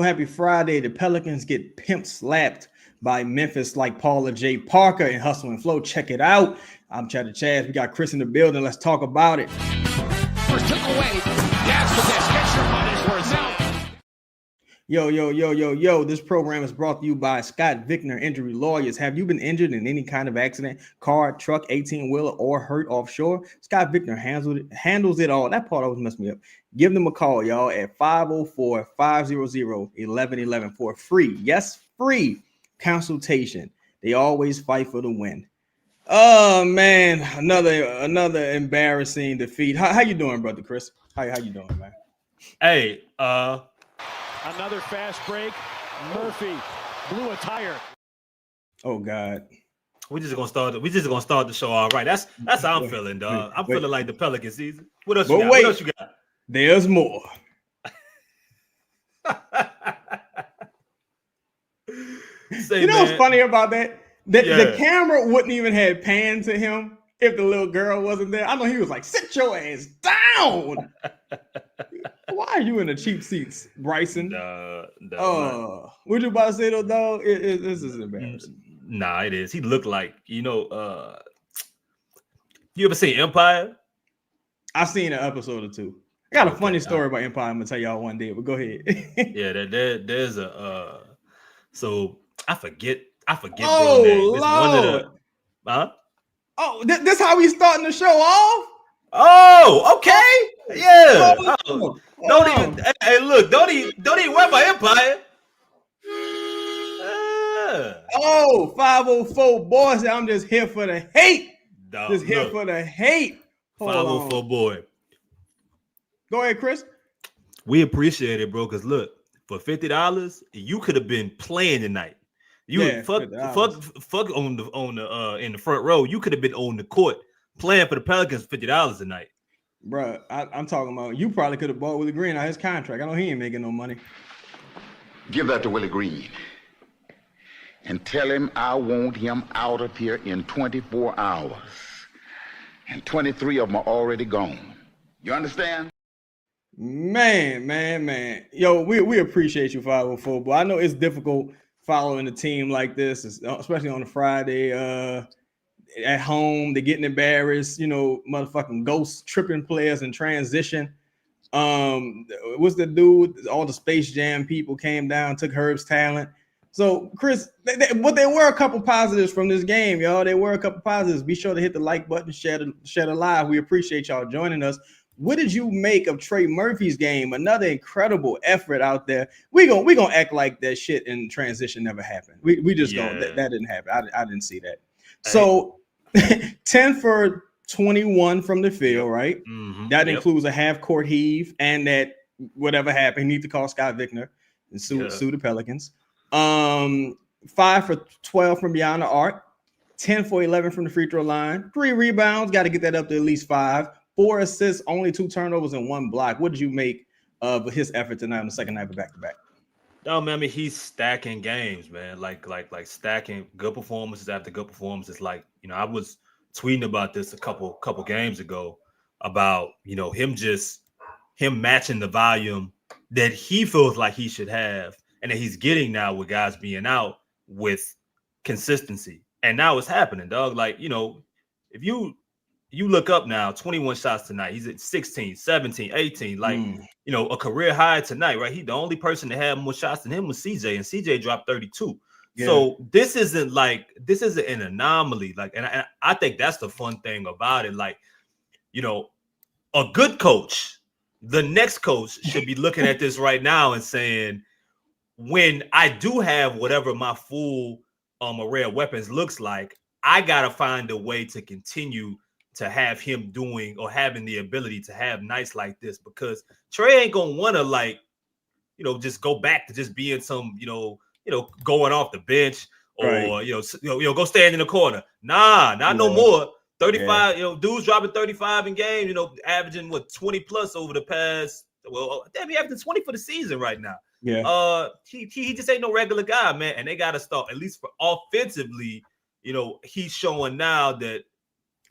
happy Friday. The Pelicans get pimp slapped by Memphis like Paula J. Parker in Hustle and Flow. Check it out. I'm Chad Chaz. We got Chris in the building. Let's talk about it. First took away. Yes, with this. Get your money's worth out. Yo. This program is brought to you by Scott Vicknair Injury Lawyers. Have you been injured in any kind of accident, car, truck, 18-wheeler, or hurt offshore? Scott Vicknair handles it all. That part always messed me up. Give them a call, y'all, at 504-500-1111 for free. Yes, free consultation. They always fight for the win. Oh, man, another embarrassing defeat. How you doing, brother Chris? How you doing, man? Hey, Another fast break. Murphy blew a tire. Oh God. we just gonna start the show all right. That's how I'm feeling, dog. I'm feeling like the Pelican season. What else you got? What else you got? There's more. You know what's funny about that? The camera wouldn't even have panned to him if the little girl wasn't there. I know he was like, sit your ass down. Why are you in the cheap seats, Bryson? What you about to say though, dog? This is embarrassing. Nah, it is. He looked like, you ever seen Empire? I've seen an episode or two. I got a funny story about Empire. I'm gonna tell y'all one day, but go ahead. Yeah, there's a so I forget. Oh, Lord. One of the, Oh, this how we starting the show off? Oh, okay. Yeah. Don't even worry about Empire. 504 boys. I'm just here for the hate. For the hate. 504 boy. Go ahead, Chris. We appreciate it, bro. Because look, for $50, you could have been playing tonight. Fuck on the in the front row. You could have been on the court playing for the Pelicans $50 a night. Bruh, I'm talking about you probably could have bought Willie Green out his contract. I know he ain't making no money. Give that to Willie Green and tell him I want him out of here in 24 hours. And 23 of them are already gone. You understand? Man. Yo, we appreciate you, 504, boy. I know it's difficult following a team like this, especially on a Friday. At home, they're getting embarrassed, motherfucking ghost tripping players in transition. What's the dude? All the Space Jam people came down, took Herb's talent. So, Chris, there were a couple positives from this game, y'all. There were a couple positives. Be sure to hit the like button, share the live. We appreciate y'all joining us. What did you make of Trey Murphy's game? Another incredible effort out there. We gonna act like that shit in transition never happened. We just go that didn't happen. I didn't see that. So 10 for 21 from the field, right? Mm-hmm. That includes a half court heave and that whatever happened, need to call Scott Vicknair and sue the Pelicans. 5 for 12 from beyond the arc, 10 for 11 from the free throw line, 3 rebounds, got to get that up to at least 5, 4 assists, only 2 turnovers and 1 block. What did you make of his effort tonight on the second night of back-to-back? Oh man, I mean, he's stacking games, man. Like stacking good performances after good performances. Like, I was tweeting about this a couple games ago about, him matching the volume that he feels like he should have and that he's getting now with guys being out with consistency. And now it's happening, dog. Like, if you look up now, 21 shots tonight. He's at 16, 17, 18. Like, a career high tonight, right? The only person that had more shots than him was CJ, and CJ dropped 32. Yeah. So this isn't an anomaly. Like, and I think that's the fun thing about it. Like, a good coach, the next coach should be looking at this right now and saying, when I do have whatever my full array of weapons looks like, I gotta find a way to continue to have him doing or having the ability to have nights like this, because Trey ain't gonna want to just go back to just being some, going off the bench or, go stand in the corner. Not no more. 35, dudes dropping 35 in games, averaging 20 plus over the past. Well, damn, he averaging 20 for the season right now. Yeah. He just ain't no regular guy, man. And they gotta start, at least for offensively, he's showing now that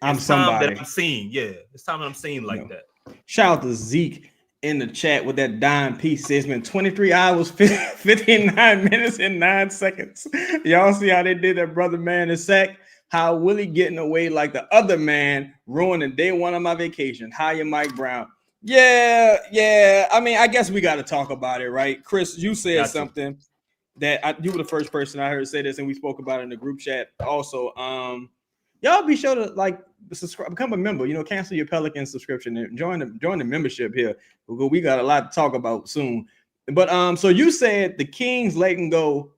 I'm somebody that I'm seeing. Yeah, it's time that I'm seeing like that. Shout out to Zeke in the chat with that dime piece says, man, 23 hours, 59 minutes, and 9 seconds. Y'all see how they did that brother man in sack? How Willie getting away like the other man ruining day one of my vacation. Hire Mike Brown. Yeah. I mean, I guess we got to talk about it, right? Chris, you said something that you were the first person I heard say this, and we spoke about it in the group chat also. Y'all be sure to like subscribe, become a member. Cancel your Pelicans subscription and join the membership here. We got a lot to talk about soon. But so you said the Kings letting go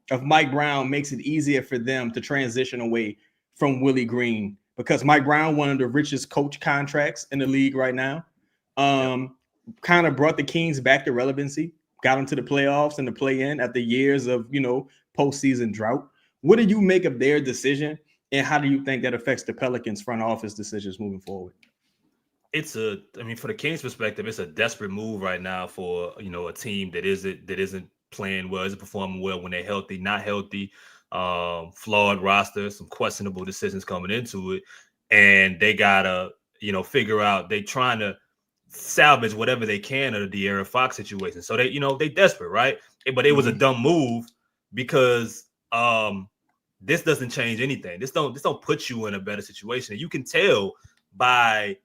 of Mike Brown makes it easier for them to transition away from Willie Green because Mike Brown, one of the richest coach contracts in the league right now, kind of brought the Kings back to relevancy, got them to the playoffs and the play-in after years of postseason drought. What do you make of their decision? And how do you think that affects the Pelicans front office decisions moving forward? For the Kings perspective, it's a desperate move right now for, a team that isn't playing well, isn't performing well when they're healthy, not healthy, flawed roster, some questionable decisions coming into it. And they gotta, figure out, they trying to salvage whatever they can of the De'Aaron Fox situation. So they desperate, right? But it was a dumb move because, this doesn't change anything. This don't put you in a better situation. And you can tell by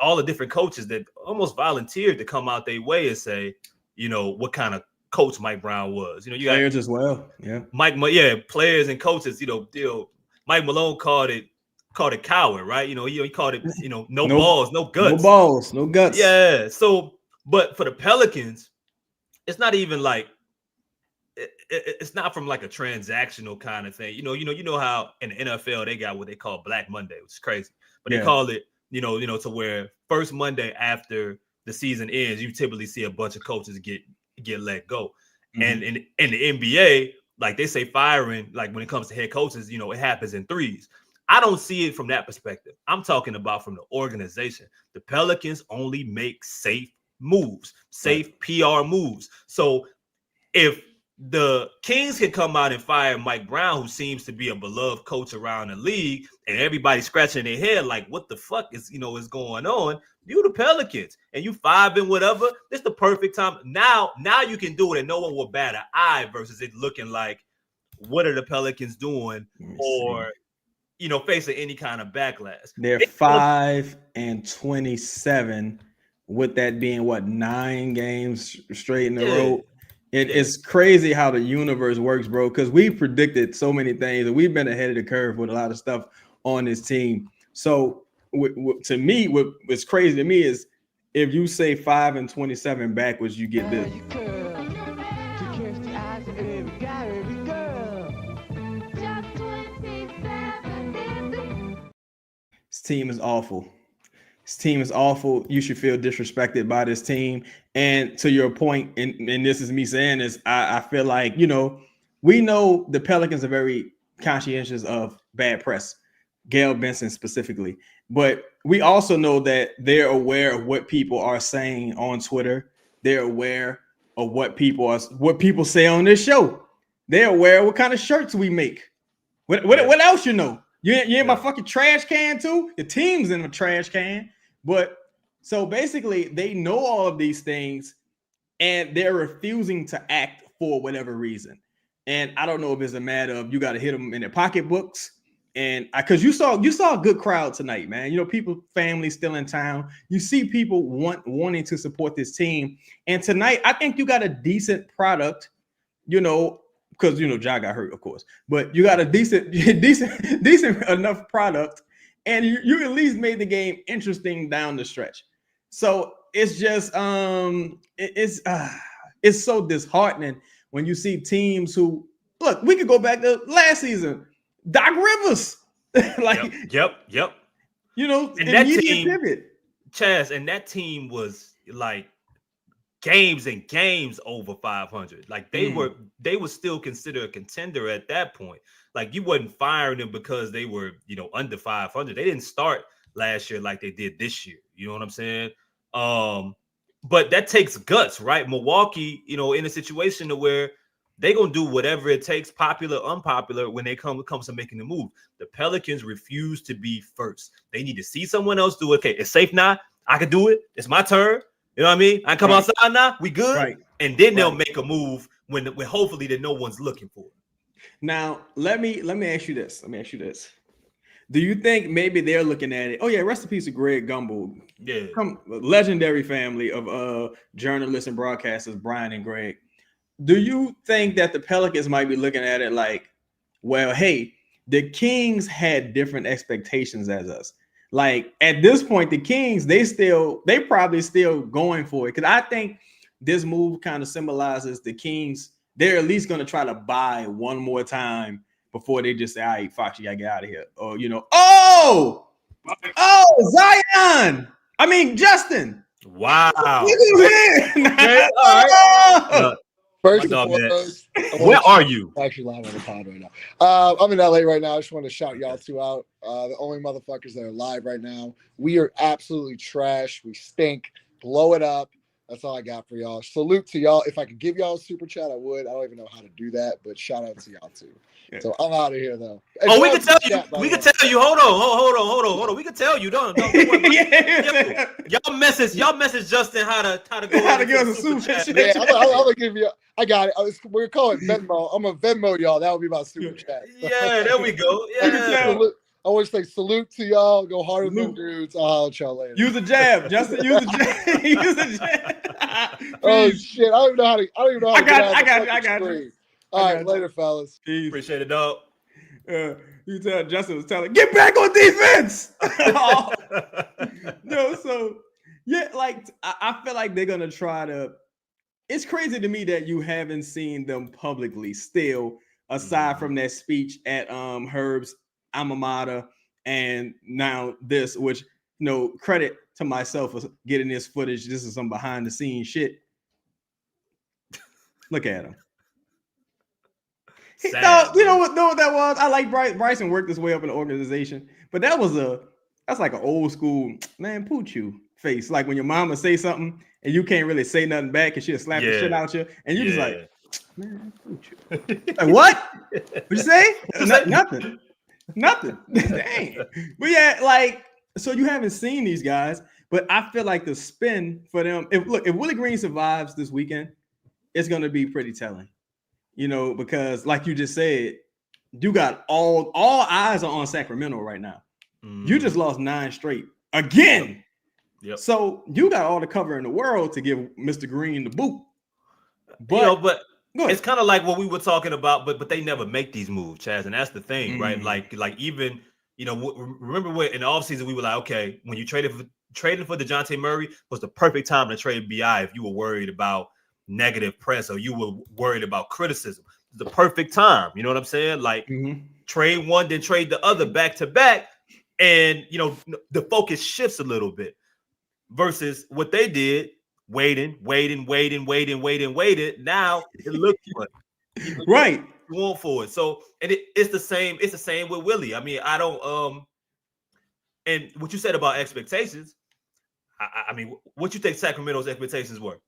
all the different coaches that almost volunteered to come out their way and say, what kind of coach Mike Brown was. You got players as well. Yeah. Players and coaches, Mike Malone called it coward, right? He called it, no balls, no guts. No balls, no guts. Yeah. So, but for the Pelicans, it's not even like it's not from like a transactional kind of thing. You know how in the NFL they got what they call Black Monday, which is crazy. But they call it, to where first Monday after the season ends, you typically see a bunch of coaches get let go. Mm-hmm. And in the NBA, like they say firing, like when it comes to head coaches, it happens in threes. I don't see it from that perspective. I'm talking about from the organization. The Pelicans only make safe moves, safe PR moves. So if the Kings can come out and fire Mike Brown, who seems to be a beloved coach around the league, and everybody's scratching their head like, what the fuck is going on? You the Pelicans, and you 5 and whatever. It's the perfect time. Now you can do it, and no one will bat an eye versus it looking like, what are the Pelicans doing, or facing any kind of backlash. They're 5 and 27, with that being 9 games straight in a row. It's crazy how the universe works, bro, because we predicted so many things and we've been ahead of the curve with a lot of stuff on this team. So to me, what's crazy to me is if you say 5 and 27 backwards, you get this. This team is awful. This team is awful. You should feel disrespected by this team. And to your point, and this is me saying this, I feel like, we know the Pelicans are very conscientious of bad press, Gail Benson specifically. But we also know that they're aware of what people are saying on Twitter. They're aware of what people say on this show. They're aware of what kind of shirts we make. What else you know? You in my fucking trash can too? The team's in the trash can. But so basically, they know all of these things, and they're refusing to act for whatever reason. And I don't know if it's a matter of you got to hit them in their pocketbooks, and because you saw a good crowd tonight, man. People, families still in town. You see people wanting to support this team, and tonight I think you got a decent product. Because Ja got hurt, of course, but you got a decent enough product. And you at least made the game interesting down the stretch. So it's just it's so disheartening when you see teams who look. We could go back to last season, Doc Rivers, Yep. And that team, pivot. Chaz, and that team was like games and games over 500. Like they were still considered a contender at that point. Like you wasn't firing them because they were, under 500. They didn't start last year like they did this year. You know what I'm saying? But that takes guts, right? Milwaukee, in a situation where they're going to do whatever it takes, popular, unpopular, when they comes to making the move. The Pelicans refuse to be first. They need to see someone else do it. Okay, it's safe now. I can do it. It's my turn. You know what I mean? I come Right. outside now, we good, Right. and then they'll Right. make a move when hopefully that no one's looking for it. Now, let me ask you this. Do you think maybe they're looking at it? Oh yeah, rest in peace of Greg Gumbel. Yeah. Legendary family of journalists and broadcasters, Brian and Greg. Do you think that the Pelicans might be looking at it like, well, hey, the Kings had different expectations as us. Like at this point, the Kings, they probably still going for it. Because I think this move kind of symbolizes the Kings. They're at least going to try to buy one more time before they just say, all right, Fox, you got to get out of here. Or, Justin. Wow. Okay, all right. First and foremost, where are you? I'm actually live on the pod right now. I'm in LA right now. I just want to shout y'all two out. The only motherfuckers that are live right now. We are absolutely trash. We stink. Blow it up. That's all I got for y'all. Salute to y'all. If I could give y'all a super chat, I would. I don't even know how to do that, but shout out to y'all too. So I'm out of here though. Oh, we can tell you. We can tell you. Hold on. We can tell you. Don't worry. Y'all message Justin how to go. How to give us a super chat. Yeah, I'm gonna give you. I got it. We're calling Venmo. I'm gonna Venmo y'all. That would be my super chat. Yeah, there we go. Yeah. I want to say salute to y'all. Go harder than dudes. I'll holler at y'all later. Use a jab, Justin. Use a jab. Use a jab. Oh shit! I don't even know how to. I got you. All right, later, fellas. Peace. Appreciate it, dog. You tell Justin was telling, get back on defense. No, so yeah, like I feel like they're gonna try to. It's crazy to me that you haven't seen them publicly still, aside from that speech at Herb's alma mater, and now this, which credit to myself for getting this footage. This is some behind the scenes shit. Look at him. Sad, you know what that was? I like Bryson worked his way up in the organization, but that's like an old school man pooch you face. Like when your mama say something and you can't really say nothing back and she'll slap the shit out you, and you just like, man, pooch you. Like what? What'd you say? Nothing. Dang. But yeah, like so you haven't seen these guys, but I feel like the spin for them. If Willie Green survives this weekend, it's gonna be pretty telling. Because like you just said, you got all eyes are on Sacramento right now. You just lost 9 straight again. Yep. So you got all the cover in the world to give Mr. Green the boot. But it's kind of like what we were talking about, but they never make these moves, Chaz, and that's the thing, right? Like even remember when in the offseason we were like, okay, when you trading for DeJounte Murray was the perfect time to trade BI if you were worried about negative press or you were worried about criticism. The perfect time, you know what I'm saying? Like trade one, then trade the other back to back, and the focus shifts a little bit versus what they did, waiting. Now it looks good. Right. Going forward. So and it's the same with Willie. I mean, I don't and what you said about expectations, I mean, what you think Sacramento's expectations were?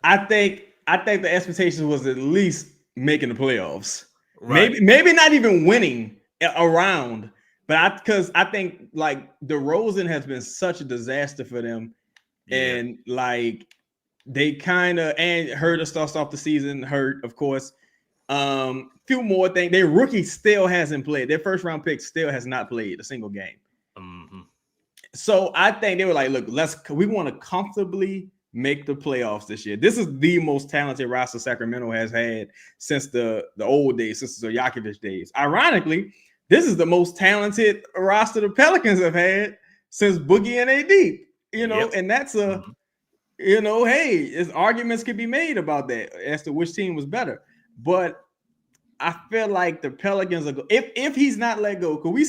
I think the expectations was at least making the playoffs. Right. Maybe not even winning a round, but because I think like DeRozan has been such a disaster for them, and like they kind of hurt us starts off the season hurt, of course. Few more things. Their rookie still hasn't played. Their first round pick still has not played a single game. So I think they were like, look, we want to comfortably make the playoffs this year. This is the most talented roster Sacramento has had since the old days, since the Yakovich days. Ironically, this is the most talented roster the Pelicans have had since Boogie and AD. And that's hey, arguments can be made about that as to which team was better. But I feel like the Pelicans are if he's not let go, because we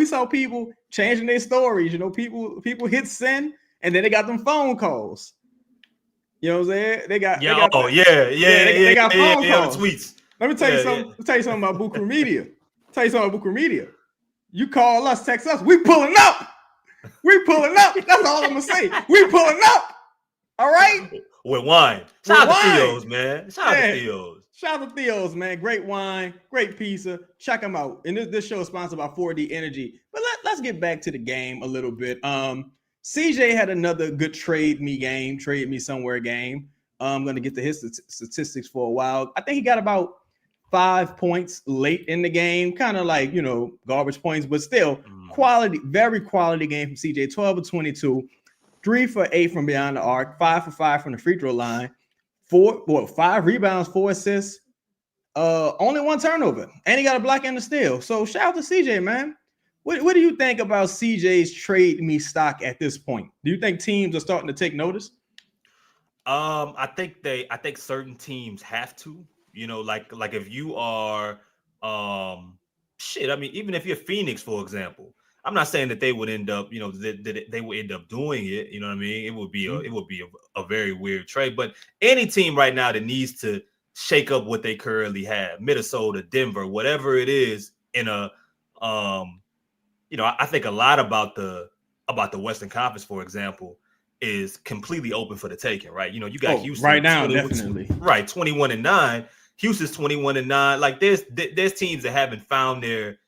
saw people changing their stories. People hit send and then they got them phone calls. You know what I'm saying? They got phone calls. Tweets. Let me tell you something. Let me tell you something about Booker Media. You call us, text us. We pulling up. That's all I'm gonna say. We pulling up. All right. With wine. Shout out to Theo's, man. Shout out to Theo's, man. Great wine, great pizza. Check them out. And this show is sponsored by 4D Energy. But let's get back to the game a little bit. CJ had another good trade me somewhere game. I'm going to get to his statistics for a while. I think he got about 5 points late in the game, kind of like, garbage points, but still quality, very quality game from CJ. 12 of 22, 3 for 8 from beyond the arc, 5 for 5 from the free throw line, 5 rebounds, 4 assists, only 1 turnover, and he got a block and a steal. So shout out to CJ, man. What do you think about CJ's trade me stock at this point? Do you think teams are starting to take notice? I think certain teams have to, like if you are, even if you're Phoenix, for example, I'm not saying that they would end up, that they would end up doing it. You know what I mean? It would be a very weird trade, but any team right now that needs to shake up what they currently have, Minnesota, Denver, whatever it is, in a, I think a lot about the Western Conference, for example, is completely open for the taking, right? You got Houston right now, definitely. Right, 21-9. Houston's 21-9. Like there's teams that haven't found their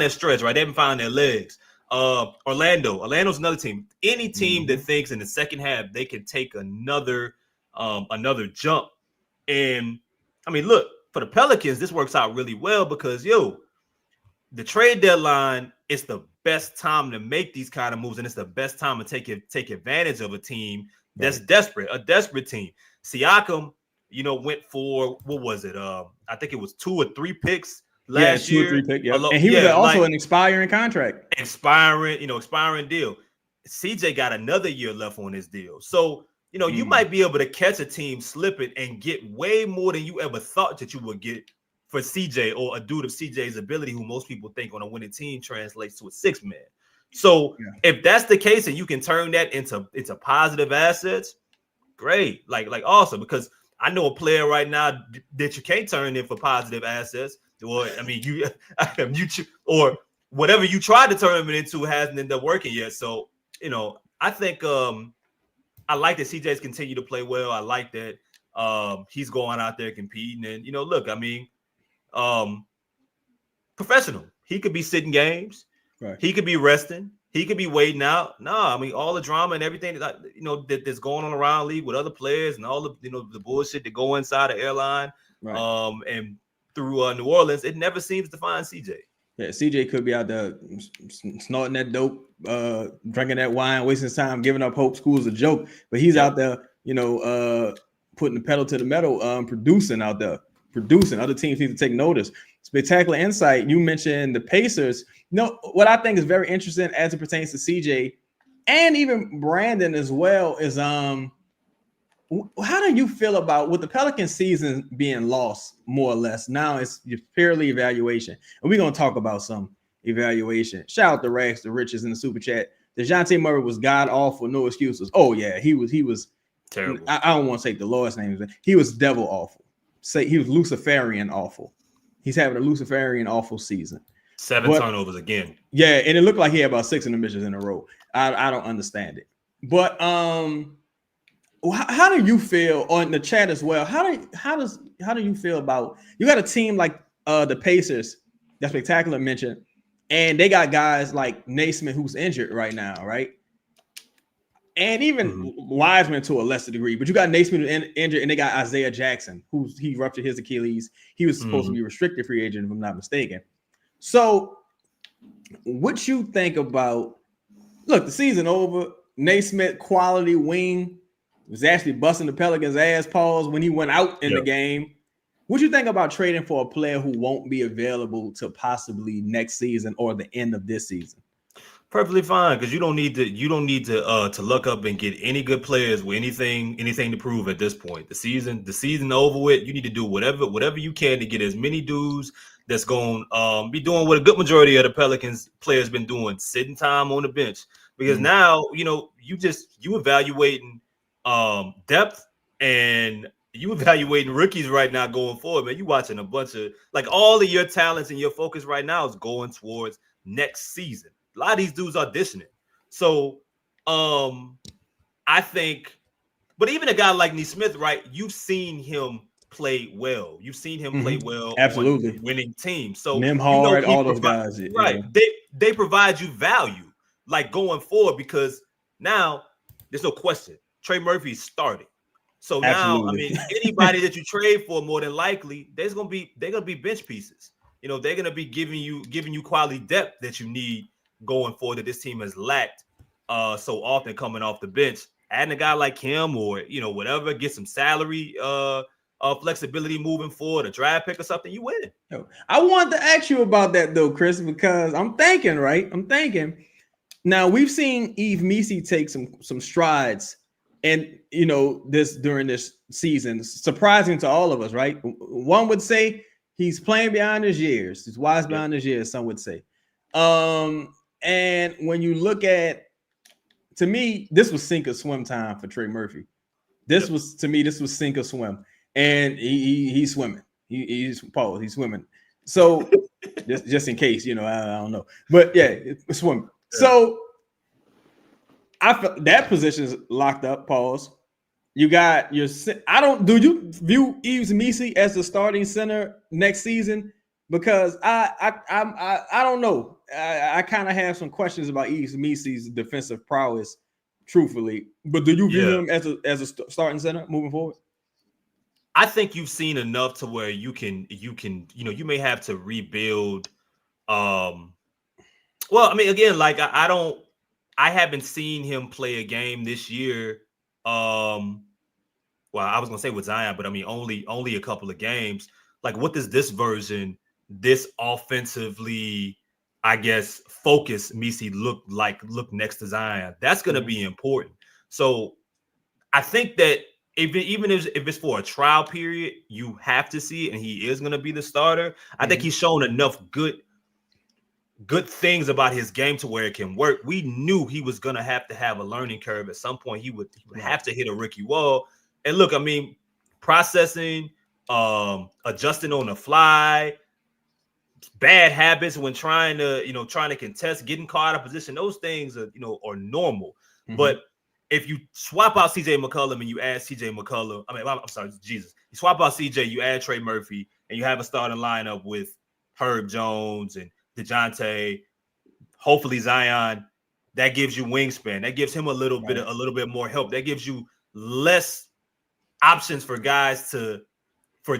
stretch, right? They haven't found their legs. Orlando's another team. Any team that thinks in the second half they can take another jump. And I mean, look, for the Pelicans, this works out really well because the trade deadline is the best time to make these kind of moves, and it's the best time to take advantage of a team that's desperate, a desperate team. Siakam, went for what was it? I think it was 2 or 3 picks last year. 2 or 3 picks, yeah. And he was also an expiring contract. Expiring deal. CJ got another year left on his deal. So, you might be able to catch a team slipping and get way more than you ever thought that you would get for CJ, or a dude of CJ's ability, who most people think on a winning team translates to a 6-man. So if that's the case and you can turn that into positive assets, great. Like awesome. Because I know a player right now that you can't turn in for positive assets. Or I mean, or whatever you tried to turn him into hasn't ended up working yet. So, I think I like that CJ's continue to play well. I like that he's going out there competing. And, look, I mean, professional. He could be sitting games. Right. He could be resting. He could be waiting out. No, I mean, all the drama and everything that's going on around the league with other players and all the the bullshit that go inside the airline, right. And through New Orleans, it never seems to find CJ. Yeah, CJ could be out there snorting that dope, drinking that wine, wasting his time, giving up hope. School's a joke, but he's out there, putting the pedal to the metal, producing out there. Other teams need to take notice. Spectacular insight. You mentioned the Pacers. What I think is very interesting as it pertains to CJ and even Brandon as well is how do you feel about with the Pelican season being lost more or less? Now it's purely evaluation, and we're gonna talk about some evaluation. Shout out to Rags to Riches in the super chat. DeJounte Murray was god awful, no excuses. Oh yeah, he was terrible. I don't want to take the Lord's name. He was devil awful. Say he was Luciferian awful. He's having a Luciferian awful season. 7 turnovers again. Yeah, and it looked like he had about 6 intermissions in a row. I don't understand it. But how do you feel on the chat as well? How do you feel about you got a team like the Pacers that Spectacular mentioned, and they got guys like Naismith who's injured right now, right? And even Wiseman to a lesser degree, but you got Naismith injured, and they got Isaiah Jackson, he ruptured his Achilles. He was supposed to be restricted free agent, if I'm not mistaken. So, what you think about? Look, the season over. Naismith, quality wing, was actually busting the Pelicans' ass paws when he went out in the game. What you think about trading for a player who won't be available to possibly next season or the end of this season? Perfectly fine, because you don't need to look up and get any good players with anything to prove at this point. The season over with. You need to do whatever you can to get as many dudes that's going be doing what a good majority of the Pelicans players been doing, sitting time on the bench. Because now you evaluating depth and you evaluating rookies right now going forward, man. You watching a bunch of all of your talents and your focus right now is going towards next season. A lot of these dudes auditioning. So I think, but even a guy like Naismith, right? You've seen him play well. You've seen him play well. Absolutely. On winning teams. So Nimhard, all those guys. Right. They provide you value going forward because Now, there's no question. Trey Murphy started. So now, Absolutely. I mean, anybody that you trade for, more than likely, they're gonna be bench pieces. You know, they're gonna be giving you quality depth that you need going forward that this team has lacked so often coming off the bench. Adding a guy like him, or whatever, get some salary flexibility moving forward, a draft pick or something, you win. I wanted to ask you about that though, Chris, because I'm thinking. Now we've seen Yves Missi take some strides, and during this season, surprising to all of us, right? One would say he's playing behind his years. He's wise behind his years, some would say. And when you look at, to me, this was sink or swim time for Trey Murphy. This was sink or swim, and he's swimming. He's swimming. So just in case, I don't know, but yeah, it's swimming. Yeah. So I feel that position is locked up. Pause. You got your. Do you view Yves Missi as the starting center next season? Because I don't know. I kind of have some questions about Yves Missi's defensive prowess, truthfully. But do you view him as a starting center moving forward? I think you've seen enough to where you you may have to rebuild. Well, I mean, again, like I haven't seen him play a game this year. Well, I was gonna say with Zion, but I mean only a couple of games. Like, what does this version, this offensively, I guess, focus Missi look next to Zion? That's gonna be important. So I think that even if it's for a trial period, you have to see it, and he is gonna be the starter. I think he's shown enough good things about his game to where it can work. We knew he was going to have a learning curve at some point. He would have to hit a rookie wall. And look, I mean, processing, adjusting on the fly, bad habits when trying to contest, getting caught out of position, those things are normal. Mm-hmm. But if you swap out CJ McCollum and you add CJ McCollum, you swap out CJ, you add Trey Murphy, and you have a starting lineup with Herb Jones and DeJounte, hopefully Zion, that gives you wingspan. That gives him a little bit more help. That gives you less options for guys for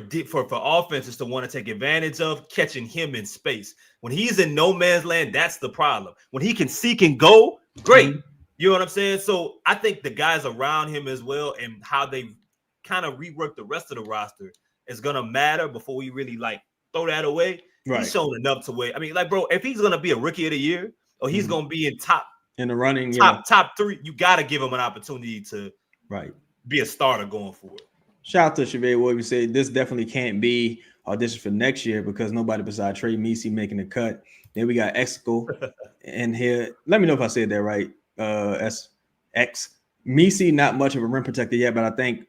offenses to want to take advantage of catching him in space. When he's in no man's land, that's the problem. When he can seek and go, great. You know what I'm saying? So I think the guys around him as well, and how they kind of rework the rest of the roster, is gonna matter before we really throw that away. Right. He's shown enough to wait. I mean, bro, if he's gonna be a rookie of the year, or he's gonna be in the running, top 3, you gotta give him an opportunity to be a starter going forward. Shout out to Chevette Williams. Said this definitely can't be audition for next year because nobody besides Trey Murphy making the cut. Then we got Exco in here. Let me know if I said that right. X Missi, not much of a rim protector yet, but I think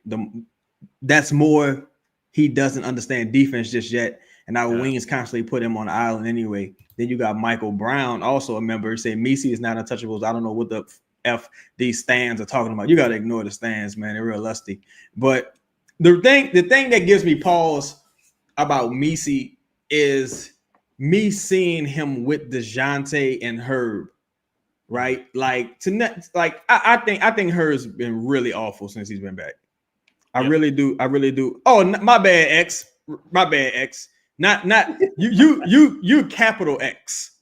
that's more he doesn't understand defense just yet. And our wings constantly put him on the island anyway. Then you got Michael Brown, also a member. He said Missi is not untouchables. I don't know what the F these stands are talking about. You got to ignore the stands, man. They're real lusty. But the thing that gives me pause about Missi is me seeing him with DeJounte and Herb, right? I think Herb's been really awful since he's been back. I really do. Oh, my bad, X. My bad, X. Not you capital X.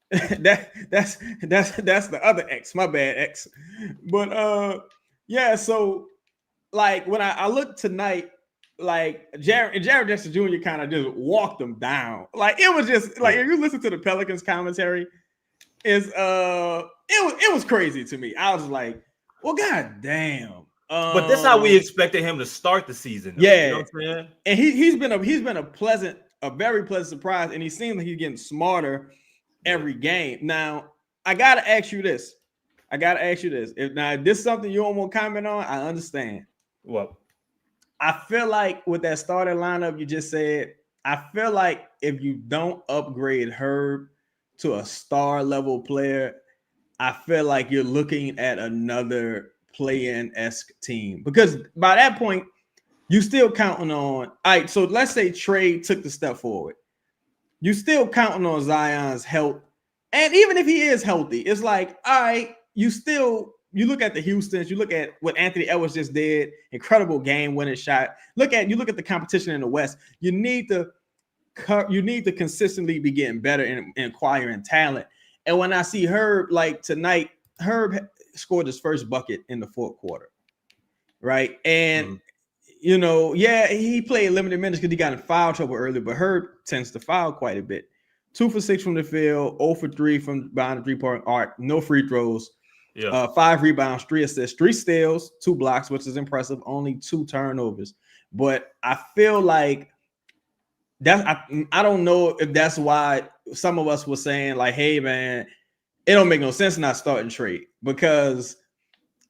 that's the other X. My bad, X. But so when I look tonight, Jared Jackson Jr. kind of just walked them down. It was just if you listen to the Pelicans commentary, it was crazy to me. I was like, well, god damn. But that's how we expected him to start the season. Though. Yeah, you know what I'm saying? And he's been a very pleasant surprise, and he seems like he's getting smarter every game. Now, I gotta ask you this. If this is something you don't want to comment on, I understand. Well, I feel like with that starting lineup you just said, I feel like if you don't upgrade Herb to a star level player, I feel like you're looking at another play-in-esque team, because by that point you still counting on. All right, so let's say Trey took the step forward. You still counting on Zion's health, and even if he is healthy, it's like, all right, you still you look at the Houstons, you look at what Anthony Edwards just did, incredible game-winning shot. You look at the competition in the West. You need to consistently be getting better and acquiring talent. And when I see Herb like tonight, Herb scored his first bucket in the fourth quarter, right? And you know, yeah, he played limited minutes because he got in foul trouble early, but Herb tends to foul quite a bit. 2 for 6 from the field, 0 for 3 from behind the three-point arc, no free throws, 5 rebounds, 3 assists, 3 steals, 2 blocks, which is impressive, only 2 turnovers. But I feel like I don't know if that's why some of us were saying, like, hey, man, it don't make no sense not starting Trey, because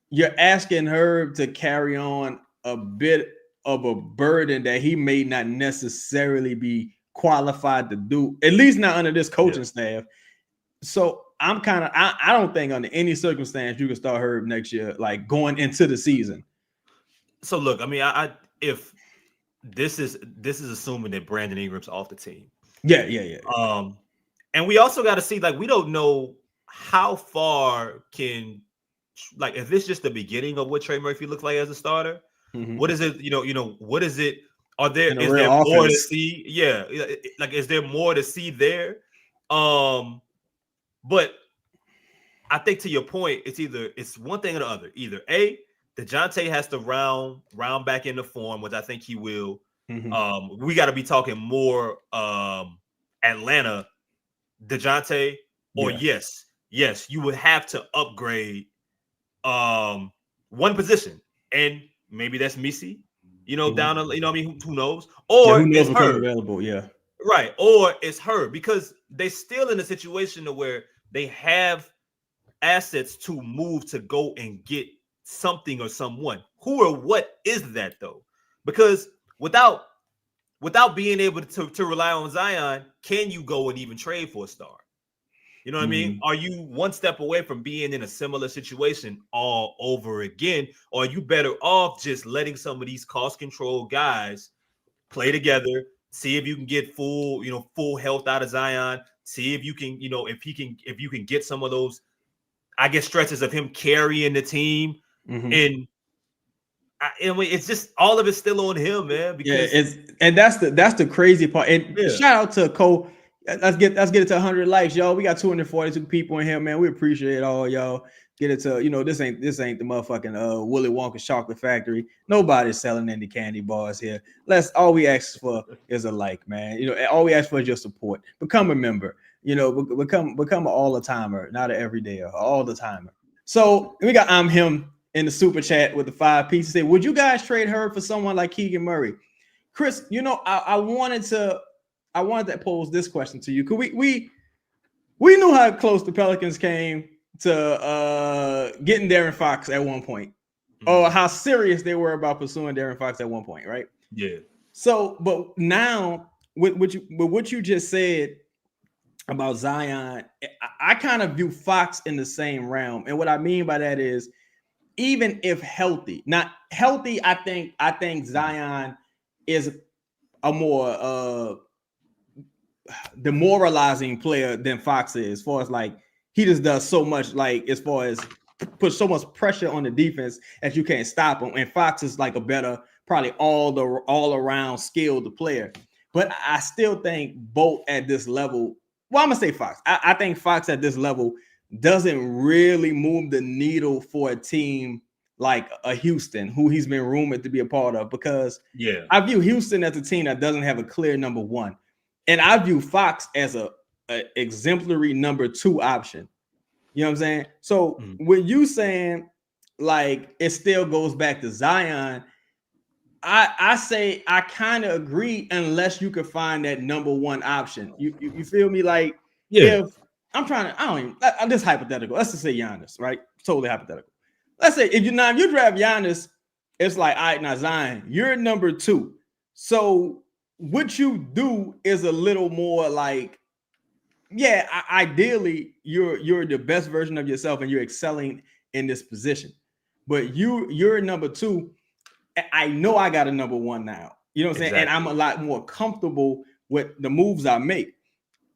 you're asking Herb to carry on a bit of a burden that he may not necessarily be qualified to do, at least not under this coaching staff. So I'm kind of, I don't think under any circumstance you can start Herb next year, like going into the season. So look, I mean, if this is assuming that Brandon Ingram's off the team. Yeah. And we also got to see, like, we don't know how far like, if this just the beginning of what Trey Murphy looks like as a starter. What is it? What is it? Is there more to see? Yeah, like, is there more to see there? But I think, to your point, it's one thing or the other. Either A, DeJounte has to round back into form, which I think he will. We got to be talking more Atlanta DeJounte, or yes, you would have to upgrade one position, and maybe that's Missi, down, I mean, who knows? Or who knows it's her available, right? Or it's her, because they still in a situation where they have assets to move to go and get something or someone. Who or what is that, though? Because without being able to rely on Zion, can you go and even trade for a star? You know what I mean? Are you one step away from being in a similar situation all over again? Or are you better off just letting some of these cost control guys play together, see if you can get full health out of Zion, see if you can, if you can get some of those, I guess, stretches of him carrying the team. And it's just, all of it's still on him, man. Because that's the crazy part. And shout out to Cole. Let's get it to 100 likes, y'all. We got 242 people in here, man. We appreciate all y'all. Get it to, this ain't the motherfucking Willy Wonka chocolate factory. Nobody's selling any candy bars here. All we ask for is a like, man. All we ask for is your support. Become a member. Become an all the timer, not an everydayer, all the timer. So we got him in the super chat with the 5 pieces. Say, would you guys trade her for someone like Keegan Murray? Chris, I wanted to pose this question to you. Cause we knew how close the Pelicans came to getting De'Aaron Fox at one point, or how serious they were about pursuing De'Aaron Fox at one point, right? Yeah. So, but now with what you just said about Zion, I kind of view Fox in the same realm, and what I mean by that is, even if healthy, not healthy, I think Zion is a more demoralizing player than Fox is, as far as, like, he just does so much, like, as far as put so much pressure on the defense that you can't stop him. And Fox is like a better, probably all around skilled player. But I still think both at this level, well, I'm gonna say Fox. I think Fox at this level doesn't really move the needle for a team like a Houston, who he's been rumored to be a part of, because I view Houston as a team that doesn't have a clear number one. And I view Fox as a exemplary number 2 option. You know what I'm saying? So when you saying, like, it still goes back to Zion, I say I kind of agree, unless you could find that number 1 option. You feel me? Like, if I'm trying to, I'm just hypothetical. Let's just say Giannis, right? Totally hypothetical. Let's say if you draft Giannis, it's like, all right, now Zion, you're number 2. So what you do is a little more like, ideally you're the best version of yourself and you're excelling in this position, but you're number 2. I know I got a number 1 now. You know what I'm saying? And I'm a lot more comfortable with the moves I make.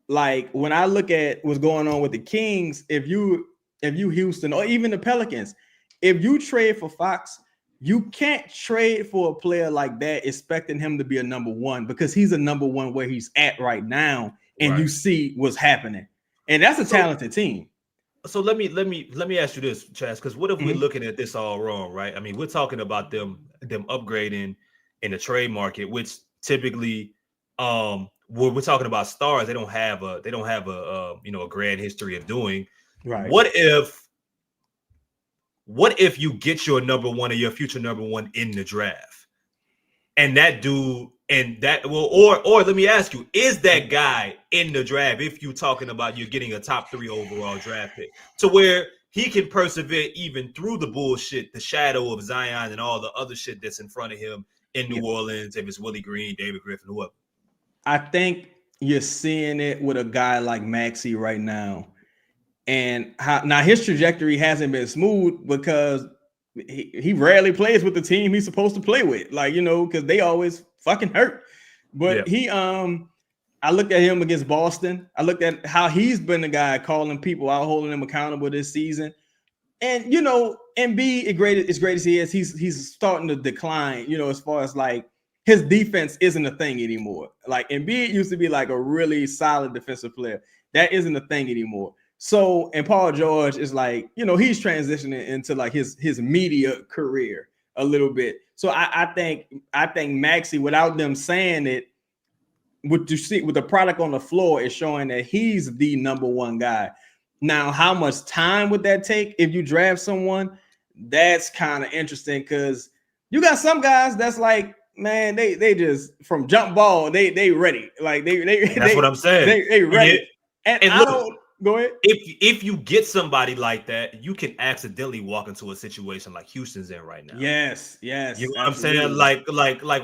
Like, when I look at what's going on with the Kings, if you Houston, or even the Pelicans, if you trade for Fox, you can't trade for a player like that expecting him to be a number one, because he's a number one where he's at right now, and you see what's happening, and that's a talented team. So let me ask you this, Chaz, because what if we're looking at this all wrong, right? I mean, we're talking about them upgrading in the trade market, which typically, when we're talking about stars, they don't have a a grand history of doing. Right. What if you get your number one or your future number one in the draft, and that dude or let me ask you, is that guy in the draft, if you're talking about you're getting a top 3 overall draft pick, to where he can persevere even through the bullshit, the shadow of Zion and all the other shit that's in front of him in New Orleans, if it's Willie Green, David Griffin, whoever? I think you're seeing it with a guy like Maxey right now. And now his trajectory hasn't been smooth because he rarely plays with the team he's supposed to play with, because they always fucking hurt. But I looked at him against Boston. I looked at how he's been the guy calling people out, holding them accountable this season. And Embiid, as great as he is, he's starting to decline. As far as his defense isn't a thing anymore. Like Embiid used to be like a really solid defensive player. That isn't a thing anymore. So, and Paul George is he's transitioning into his media career a little bit. So I think Maxey, without them saying it, what you see with the product on the floor is showing that he's the number one guy. Now, how much time would that take if you draft someone? That's kind of interesting, because you got some guys that's man, they just from jump ball, they ready. That's what I'm saying. They ready. Yeah. And I don't go ahead. If you get somebody like that, you can accidentally walk into a situation like Houston's in right now. Yes. You know what I'm saying? Like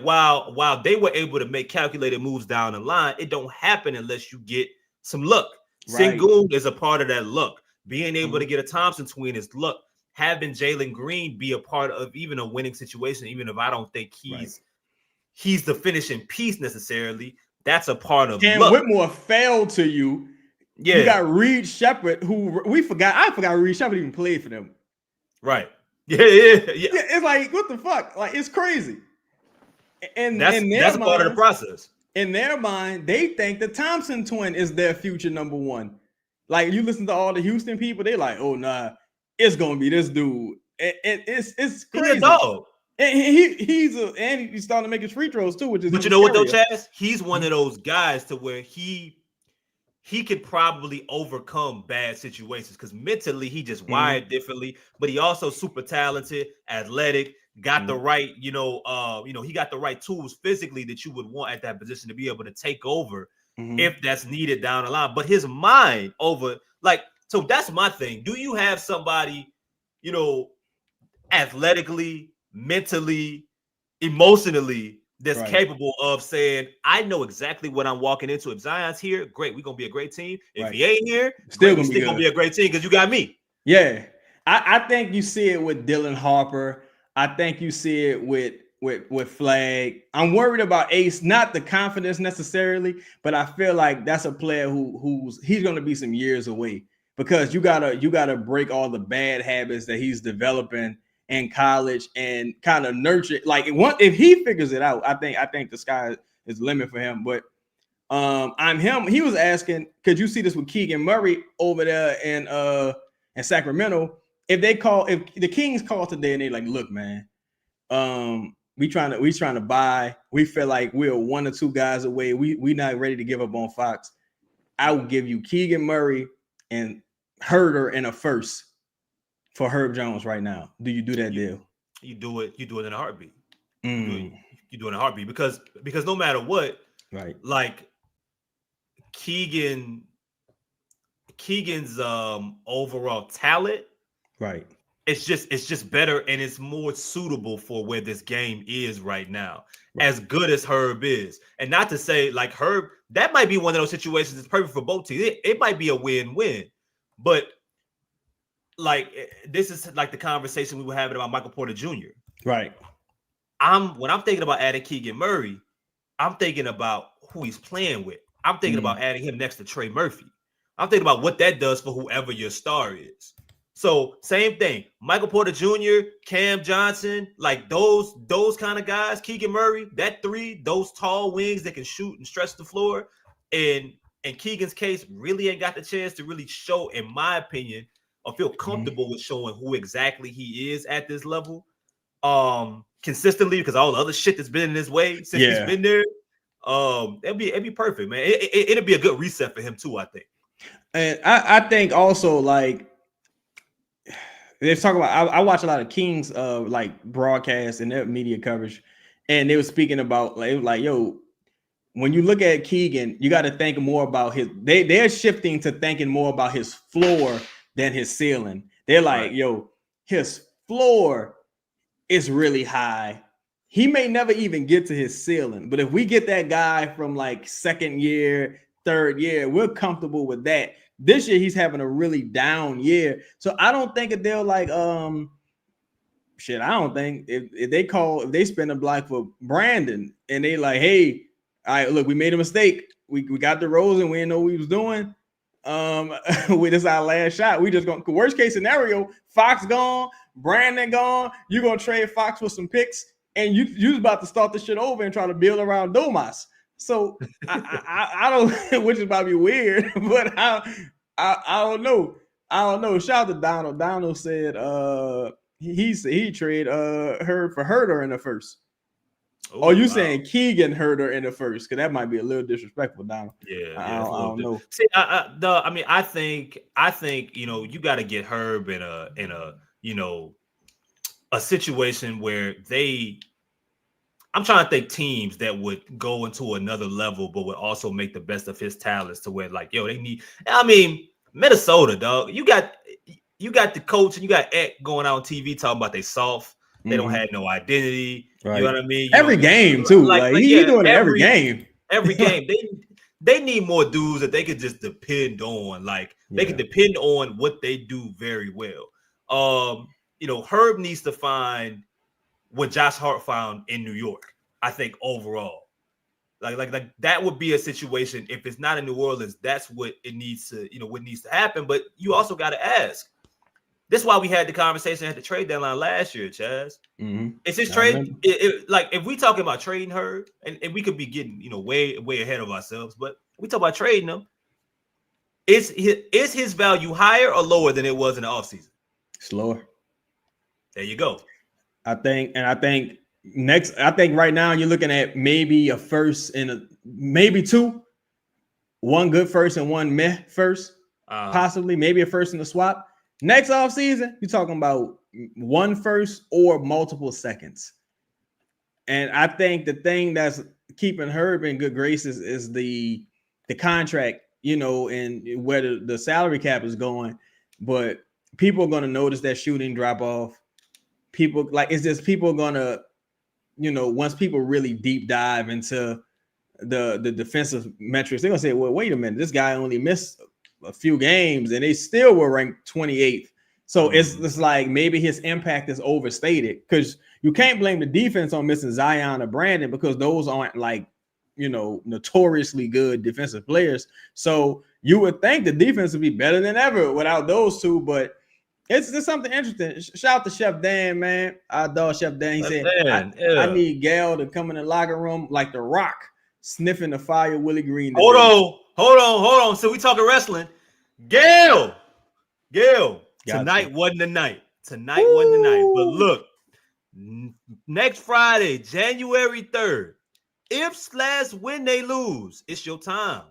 while they were able to make calculated moves down the line, it don't happen unless you get some luck. Right. Sengun is a part of that luck. Being able to get a Thompson twin is luck. Having Jalen Green be a part of even a winning situation, even if I don't think he's the finishing piece necessarily, that's a part of Cam luck. Whitmore fell to you. Yeah. You got Reed Shepherd, who I forgot Reed Shepherd even played for them. Right. Yeah. It's what the fuck? It's crazy. And that's a part of the process. In their mind, they think the Thompson twin is their future number one. You listen to all the Houston people, they oh nah, it's gonna be this dude. It's crazy. He's a dog. And he's starting to make his free throws too, which is. But you know what though, Chaz? He's one of those guys to where he could probably overcome bad situations because mentally he just wired differently. But he also super talented, athletic, got the right, he got the right tools physically that you would want at that position to be able to take over if that's needed down the line. But his mind over, so that's my thing. Do you have somebody, athletically, mentally, emotionally, that's capable of saying, I know exactly what I'm walking into. If Zion's here, great, we're going to be a great team. If he ain't here, still going to be a great team because you got me. Yeah. I think you see it with Dylan Harper. I think you see it with Flag. I'm worried about Ace, not the confidence necessarily, but I feel like that's a player he's going to be some years away, because you gotta break all the bad habits that he's developing in college and kind of nurture it. If he figures it out, I think the sky is the limit for him. But I'm him. He was asking, could you see this with Keegan Murray over there in Sacramento? If the Kings call today and they're look, man, we trying to buy. We feel like we're 1 or 2 guys away. We not ready to give up on Fox. I will give you Keegan Murray and Herder and a first for Herb Jones right now. Do you do that deal? You do it in a heartbeat. You do it in a heartbeat because no matter what, Keegan's overall talent, it's just better and it's more suitable for where this game is right now. As good as Herb is, and not to say Herb, that might be one of those situations that's perfect for both teams. It might be a win-win, but this is the conversation we were having about Michael Porter Jr. When I'm thinking about adding Keegan Murray, I'm thinking about who he's playing with. I'm thinking about adding him next to Trey Murphy. I'm thinking about what that does for whoever your star is. So same thing. Michael Porter Jr., Cam Johnson, like those kind of guys, Keegan Murray, that three, those tall wings that can shoot and stretch the floor. And Keegan's case really ain't got the chance to really show, in my opinion, or feel comfortable with showing who exactly he is at this level. Consistently, because all the other shit that's been in his way since he's been there. It'd be perfect, man. It'll be a good reset for him too, I think. And I think also, like, they're talking about, I watch a lot of Kings like broadcasts and their media coverage, and they were speaking about like, yo, when you look at Keegan, you got to think more about they're shifting to thinking more about his floor than his ceiling. They're like, yo, his floor is really high. He may never even get to his ceiling, but if we get that guy from like second year, third year, we're comfortable with that. This year he's having a really down year, so I don't think that they'll like shit. I don't think if they spend a block for Brandon and they like, hey, all right, look, we made a mistake. We got the Rose and we didn't know what we was doing. This is our last shot. We just gonna, worst case scenario, Fox gone, Brandon gone. You're gonna trade Fox for some picks, and you about to start the shit over and try to build around Domas. So I don't, which is probably weird, but I don't know. I don't know. Shout out to Donald. Donald said he trade Herb for Herder in the first. Oh, you saying Keegan Herder in the first? Because that might be a little disrespectful, Donald. Yeah, I don't know. See, I think you got to get Herb in a situation where I'm trying to think teams that would go into another level, but would also make the best of his talents to where, like, yo, they need. I mean, Minnesota, dog. You got the coach and you got Eck going out on TV talking about they soft. They don't have no identity. Right. You know what I mean? Every game too. Like he doing it every game. Every game. They need more dudes that they could just depend on. Like they can depend on what they do very well. Herb needs to find what Josh Hart found in New York. I think overall, like that would be a situation. If it's not in New Orleans, that's what it needs to, what needs to happen. But you also got to ask. This is why we had the conversation at the trade deadline last year, Chaz. Mm-hmm. It's his trade. Like if we talking about trading Herb, and we could be getting way ahead of ourselves, but we talk about trading him. Is his value higher or lower than it was in the offseason? It's lower. There you go. I think right now you're looking at maybe a first and maybe two, one good first and one meh first, possibly maybe a first and a swap. Next offseason, you're talking about one first or multiple seconds. And I think the thing that's keeping Herb in good graces is the contract, and where the salary cap is going. But people are going to notice that shooting drop off. People people going to, once people really deep dive into the defensive metrics, they're going to say, well, wait a minute, this guy only missed a few games and they still were ranked 28th. So it's like maybe his impact is overstated, because you can't blame the defense on missing Zion or Brandon, because those aren't like, notoriously good defensive players. So you would think the defense would be better than ever without those two, but it's something interesting. Shout out to Chef Dan, man. Our dog Chef Dan. He said, I need Gail to come in the locker room like The Rock, sniffing the fire Willie Green. Hold on. So we talking wrestling. Gail. Tonight wasn't the night. But look, next Friday, January 3rd, if/when they lose, it's your time.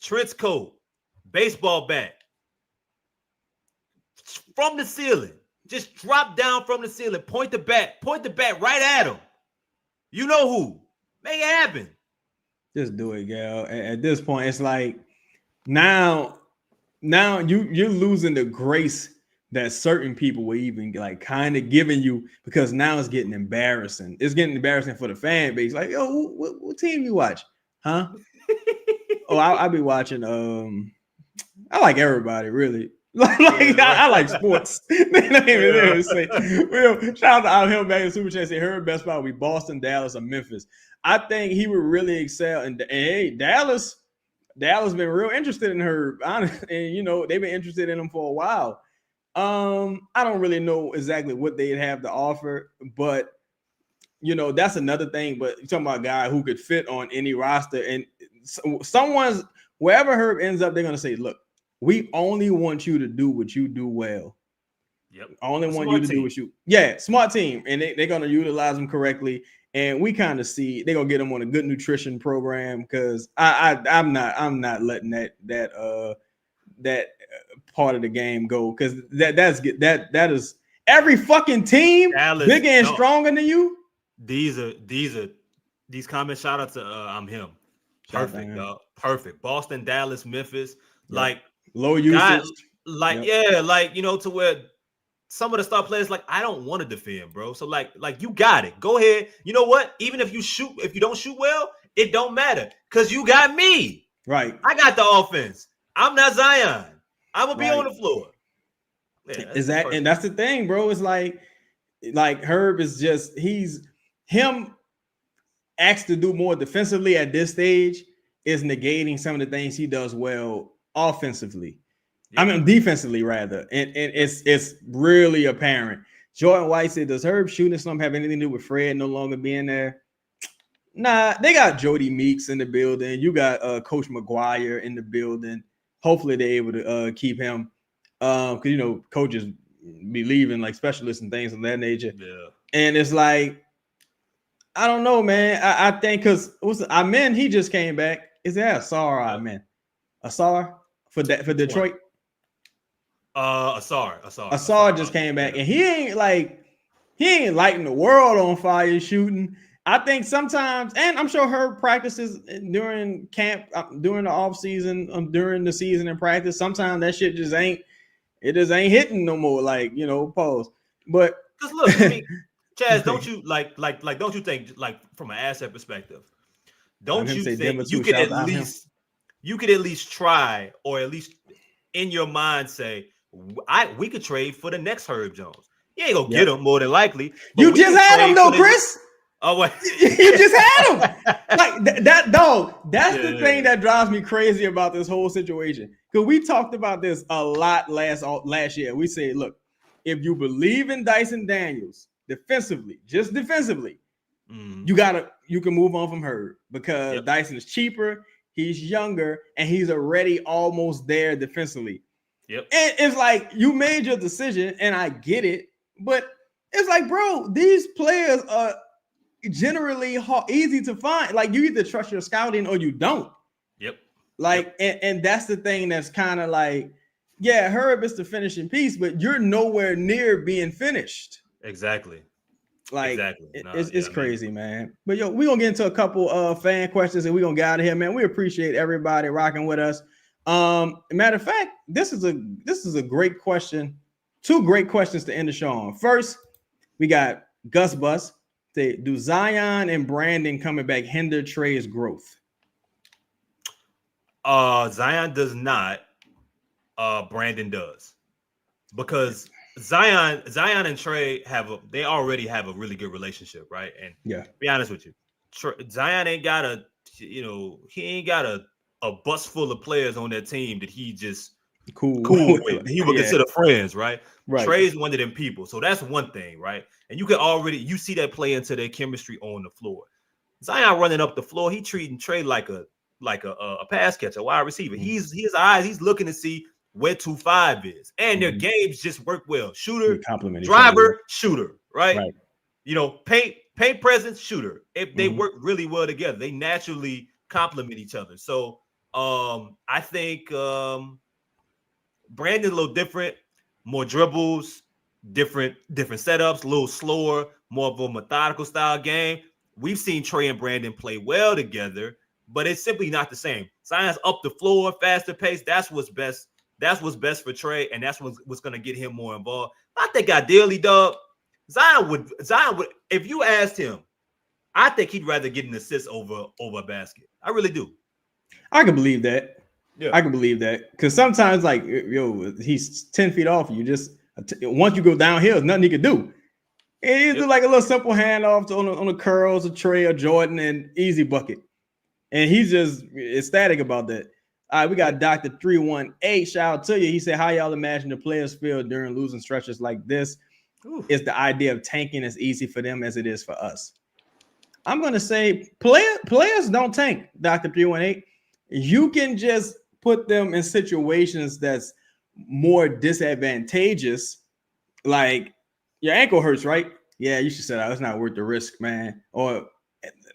Trench coat, baseball bat, from the ceiling. Just drop down from the ceiling. Point the bat right at him. You know who. Make it happen. Just do it, Gail. At this point, it's like now you're losing the grace that certain people were even like kind of giving you, because now it's getting embarrassing. It's getting embarrassing for the fan base. Like, yo, what team you watch? Huh? I'll be watching. I like everybody, really. I like sports. They don't even say. Shout out to him back in Super Chat. Say her best spot will be Boston, Dallas, or Memphis. I think he would really excel. And hey, Dallas, Dallas been real interested in Herb, honestly, and you know they've been interested in him for a while. I don't really know exactly what they'd have to offer, but you know that's another thing. But you're talking about a guy who could fit on any roster, and someone's wherever Herb ends up, they're gonna say, "Look, we only want you to do what you do well. Yep. I only want Smart you to team. do what you, smart team, and they're gonna utilize them correctly." And we kind of see they're gonna get them on a good nutrition program because I'm not letting that part of the game go because that is every fucking team Dallas, bigger and stronger than you. These comments. Shout out to I'm him. Perfect, dog. Perfect. Boston, Dallas, Memphis, like low usage, to where some of the star players like I don't want to defend, bro. So like you got it. Go ahead. You know what? Even if you don't shoot well, it don't matter because you got me. Right. I got the offense. I'm not Zion. I'm gonna be on the floor. Yeah, and that's the thing, bro. It's like Herb is just him asked to do more defensively at this stage is negating some of the things he does well offensively. I mean, defensively rather, and it's really apparent. Jordan White said, "Does Herb shooting slump have anything to do with Fred no longer being there?" Nah, they got Jody Meeks in the building. You got Coach McGuire in the building. Hopefully, they're able to keep him because you know coaches be leaving like specialists and things of that nature. Yeah, and it's like I don't know, man. I think because Amen he just came back. Is that Asar or Amen? Asar for Detroit. Asar just came back, and he ain't lighting the world on fire shooting. I think sometimes, and I'm sure her practices during camp, during the off season, during the season in practice. Sometimes that shit just ain't hitting no more. Like pause. But because look, I mean, Chaz, don't you don't you think like from an asset perspective, don't you think you could at least try or at least in your mind say we could trade for the next Herb Jones. You ain't gonna get him more than likely. You just had him though, Chris. Oh wait, you just had him. Like that dog. That's the thing that drives me crazy about this whole situation. Because we talked about this a lot last year. We said, look, if you believe in Dyson Daniels defensively, just defensively, you can move on from Herb because Dyson is cheaper, he's younger, and he's already almost there defensively. Yep. And it's like you made your decision, and I get it, but it's like, bro, these players are generally easy to find. Like you either trust your scouting or you don't. Yep. And that's the thing that's kind of like, yeah, Herb is the finishing piece, but you're nowhere near being finished. Exactly. It's crazy, man. But we're gonna get into a couple of fan questions and we're gonna get out of here, man. We appreciate everybody rocking with us. Matter of fact, this is a great question. Two great questions to end the show on. First, we got Gus Bus. Do Zion and Brandon coming back hinder Trey's growth? Zion does not. Brandon does, because Zion and Trey they already have a really good relationship, right? And be honest with you, Zion ain't got a bus full of players on that team that he just cool with. He would consider friends, right? Trey's one of them people, so that's one thing, right? And you see that play into their chemistry on the floor. Zion running up the floor, he treating Trey like a pass catcher, wide receiver. His eyes, he's looking to see where 2-5 is, and their games just work well. Shooter, driver, shooter, right? Paint presence, shooter. They work really well together. They naturally complement each other. So I think Brandon's a little different, more dribbles, different setups, a little slower, more of a methodical style game. We've seen Trey and Brandon play well together, but it's simply not the same. Zion's up the floor, faster pace. That's what's best. That's what's best for Trey, and that's what's going to get him more involved. I think ideally, dog, Zion would. If you asked him, I think he'd rather get an assist over a basket. I really do. I can believe that. Yeah, I can believe that because sometimes, like, he's 10 feet off you. Just once you go downhill, there's nothing he can do. And he do like a little simple handoff on the curls of Trey or Jordan and easy bucket. And he's just ecstatic about that. All right, we got Dr. 318. Shout out to you. He said, how y'all imagine the players feel during losing stretches like this? Is the idea of tanking as easy for them as it is for us? I'm going to say players don't tank, Dr. 318. You can just put them in situations that's more disadvantageous. Like your ankle hurts, right? Yeah, you should say that. It's not worth the risk, man. Or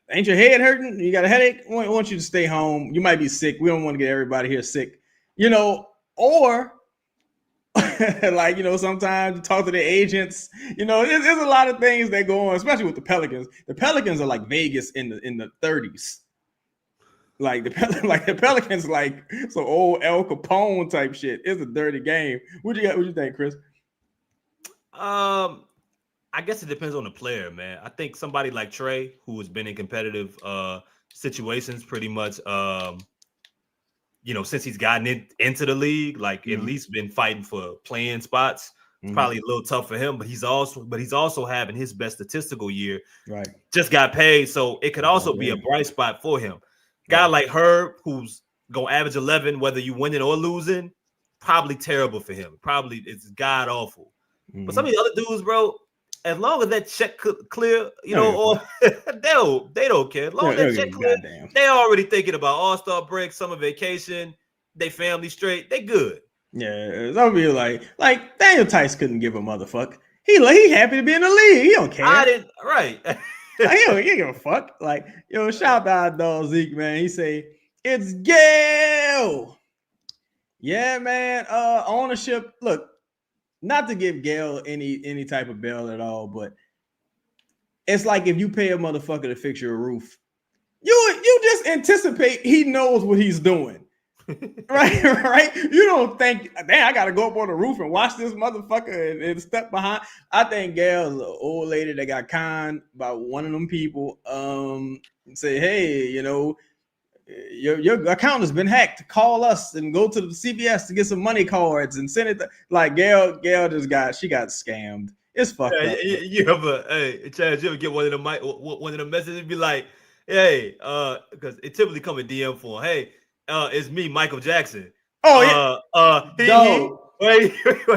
ain't your head hurting? You got a headache? We want you to stay home. You might be sick. We don't want to get everybody here sick, or like, sometimes you talk to the agents, there's a lot of things that go on, especially with the Pelicans. The Pelicans are like Vegas in the 30s. Like the Pelicans, like some old El Capone type shit. It's a dirty game. What you think, Chris? I guess it depends on the player, man. I think somebody like Trey, who has been in competitive situations pretty much, since he's gotten into the league, like at least been fighting for playing spots. It's probably a little tough for him, but he's also having his best statistical year. Right. Just got paid, so it could also be a bright spot for him. Guy like Herb, who's gonna average 11, whether you winning or losing, probably terrible for him. Probably it's god awful. But some of the other dudes, bro, as long as that check clear, or they don't care. As long as that check clear, they already thinking about All-Star break, summer vacation, they family straight, they good. Yeah, some people like Daniel Tice couldn't give a motherfucker. He happy to be in the league. He don't care. Right. He don't give a fuck. Like, shout out dog Zeke, man. He say it's Gail. Yeah, man. Ownership. Look, not to give Gail any type of bail at all, but it's like if you pay a motherfucker to fix your roof, you just anticipate he knows what he's doing. right. You don't think, damn, I gotta go up on the roof and watch this motherfucker and step behind. I think Gail's an old lady that got conned by one of them people. Say, hey, your account has been hacked. Call us and go to the CVS to get some money cards and send it. Like Gail got scammed. It's fucked up. Chad, you ever get one of the messages and be like, hey, because it typically come in DM form. Hey, it's me, Michael Jackson. Oh yeah.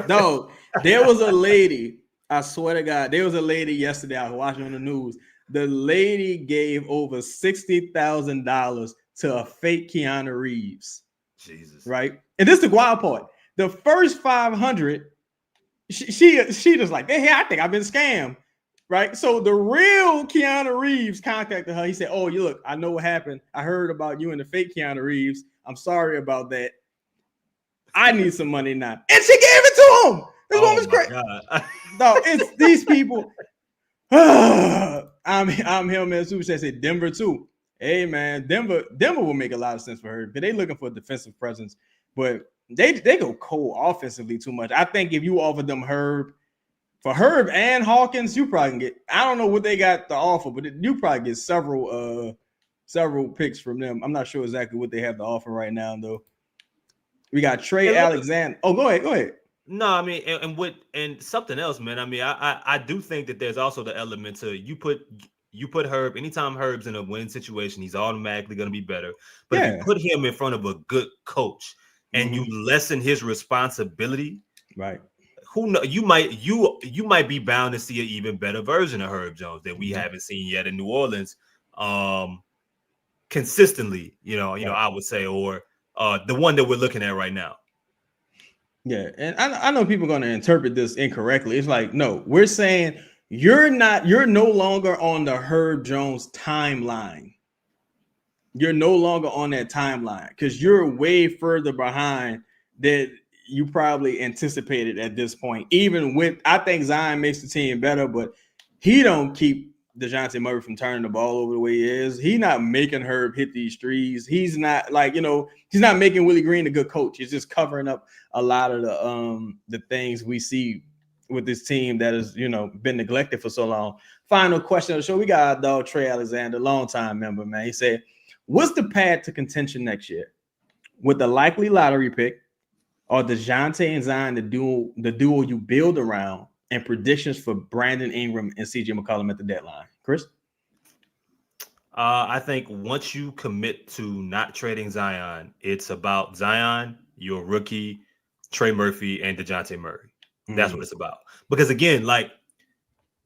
No, there was a lady. I swear to God, there was a lady yesterday. I was watching on the news. The lady gave over $60,000 to a fake Keanu Reeves. Jesus. Right? And this is the wild part. The first 500, she just like, hey, I think I've been scammed. Right? So the real Keanu Reeves contacted her. He said, oh, look, I know what happened. I heard about you and the fake Keanu Reeves. I'm sorry about that. I need some money now. And she gave it to him. This woman's crazy. No, it's these people. I'm him, man. Super Chat said Denver too. Hey man, Denver will make a lot of sense for her because they looking for a defensive presence, but they go cold offensively too much. I think if you offer them Herb and Hawkins, you probably can get. I don't know what they got to offer, but you probably get several picks from them. I'm not sure exactly what they have to offer right now though. We got Trey Alexander. Oh, go ahead. No, I mean, and something else, man. I mean, I do think that there's also the element to you put Herb. Anytime Herb's in a winning situation, he's automatically going to be better. But if you put him in front of a good coach and you lessen his responsibility, right? Who know? You might be bound to see an even better version of Herb Jones that we haven't seen yet in New Orleans, consistently. I would say, or the one that we're looking at right now. Yeah, and I know people are going to interpret this incorrectly. It's like, no, we're saying you're no longer on the Herb Jones timeline. You're no longer on that timeline because you're way further behind than you probably anticipated at this point. Even with, I think Zion makes the team better, but he don't keep DeJounte Murray from turning the ball over the way he is. He's not making Herb hit these threes. He's not he's not making Willie Green a good coach. He's just covering up a lot of the things we see with this team that has, been neglected for so long. Final question of the show. We got our dog Trey Alexander, longtime member, man. He said, what's the path to contention next year? With the likely lottery pick or DeJounte and Zion, the duo you build around, and predictions for Brandon Ingram and CJ McCollum at the deadline? Chris? I think once you commit to not trading Zion, it's about Zion, your rookie, Trey Murphy, and DeJounte Murray. That's what it's about. Because again, like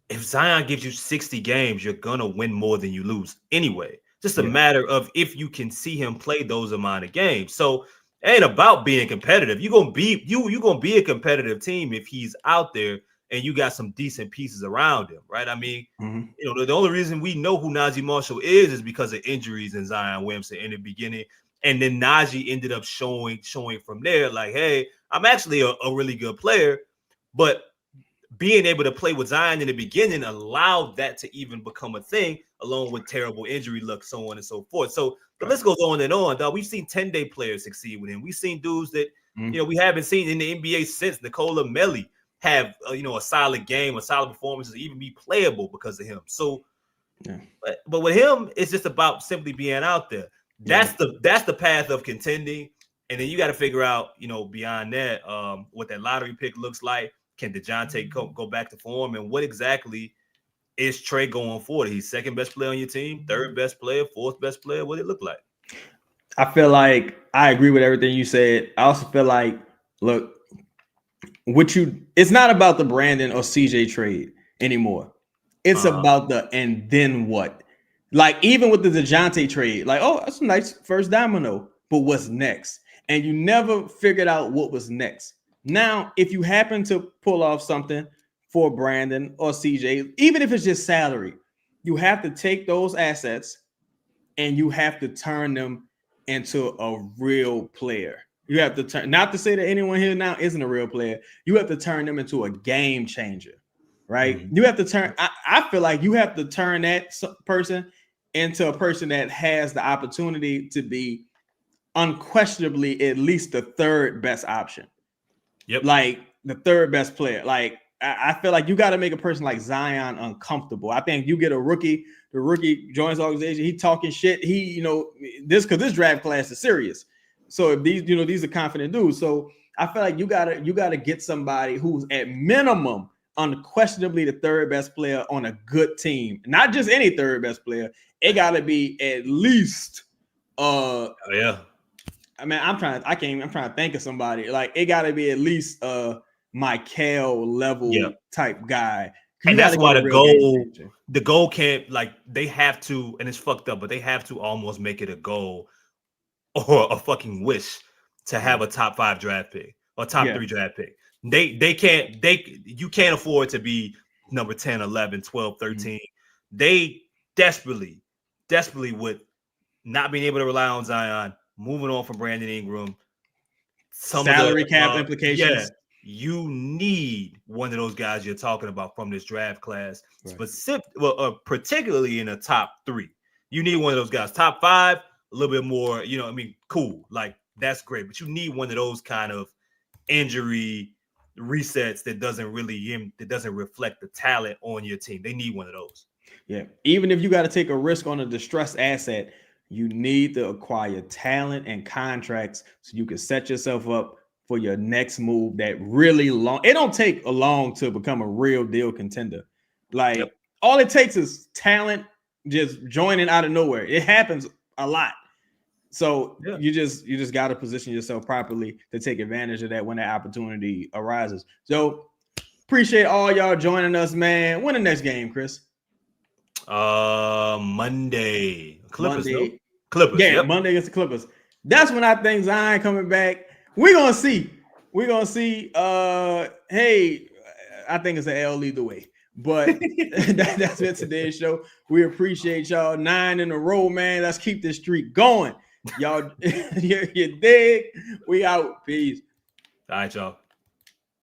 if Zion gives you 60 games, you're gonna win more than you lose anyway. Just a matter of if you can see him play those amount of games. So it ain't about being competitive. You're gonna be a competitive team if he's out there and you got some decent pieces around him, right? I mean, you know, the only reason we know who Najee Marshall is because of injuries in Zion Williamson in the beginning. And then Najee ended up showing from there, like, hey, I'm actually a really good player. But being able to play with Zion in the beginning allowed that to even become a thing, along with terrible injury luck, so on and so forth. So the list goes on and on, dog. We've seen 10-day players succeed with him. We've seen dudes that, you know, we haven't seen in the NBA since Nicola Melli have, you know, a solid game, a solid performances, even be playable because of him. So, but with him, it's just about simply being out there. That's the path of contending. And then you got to figure out, you know, beyond that, what that lottery pick looks like. Can DeJounte go back to form? And what exactly is Trey going for? He's second best player on your team, third best player, fourth best player. What did it look like? I feel like I agree with everything you said. I also feel like, look, it's not about the Brandon or CJ trade anymore. It's about the and then what? Like, even with the DeJounte trade, like, oh, that's a nice first domino, but what's next? And you never figured out what was next. Now, if you happen to pull off something for Brandon or CJ, even if it's just salary, you have to take those assets and you have to turn them into a real player. You have to turn, not to say that anyone here now isn't a real player. You have to turn them into a game changer, right? You have to turn, I feel like you have to turn that person into a person that has the opportunity to be unquestionably at least the third best option. Like the third best player. Like I feel like you got to make a person like Zion uncomfortable. I think you get a rookie, the rookie joins the organization, he talking shit. He, you know, this draft class is serious. So if these, you know, these are confident dudes. So I feel like you gotta get somebody who's at minimum unquestionably the third best player on a good team. Not just any third best player. It gotta be at least I mean, I'm trying to think of somebody. Like, it got to be at least Michael level type guy. And that's why the goal can't, like, they have to, and it's fucked up, but they have to almost make it a goal or a fucking wish to have a top 5 draft pick or top 3 draft pick. You can't afford to be number 10, 11, 12, 13. They desperately with not being able to rely on Zion, moving on from Brandon Ingram, salary cap implications. You need one of those guys you're talking about from this draft class, particularly in the top 3. You need one of those guys. Top 5, a little bit more, you know, I mean, cool. Like, that's great. But you need one of those kind of injury resets that doesn't reflect the talent on your team. They need one of those. Yeah. Even if you got to take a risk on a distressed asset, you need to acquire talent and contracts so you can set yourself up for your next move that really long. It don't take a long to become a real deal contender. Like, all it takes is talent just joining out of nowhere. It happens a lot. So you just got to position yourself properly to take advantage of that when that opportunity arises. So appreciate all y'all joining us, man. When the next game, Chris? Monday. Clippers. Monday. No? Clippers. Yeah, Monday against the Clippers. That's when I think Zion coming back. We're gonna see. Hey, I think it's an L either way. But that's been today's show. We appreciate y'all. 9 in a row, man. Let's keep this streak going. Y'all, you dig? We out. Peace. All right, y'all.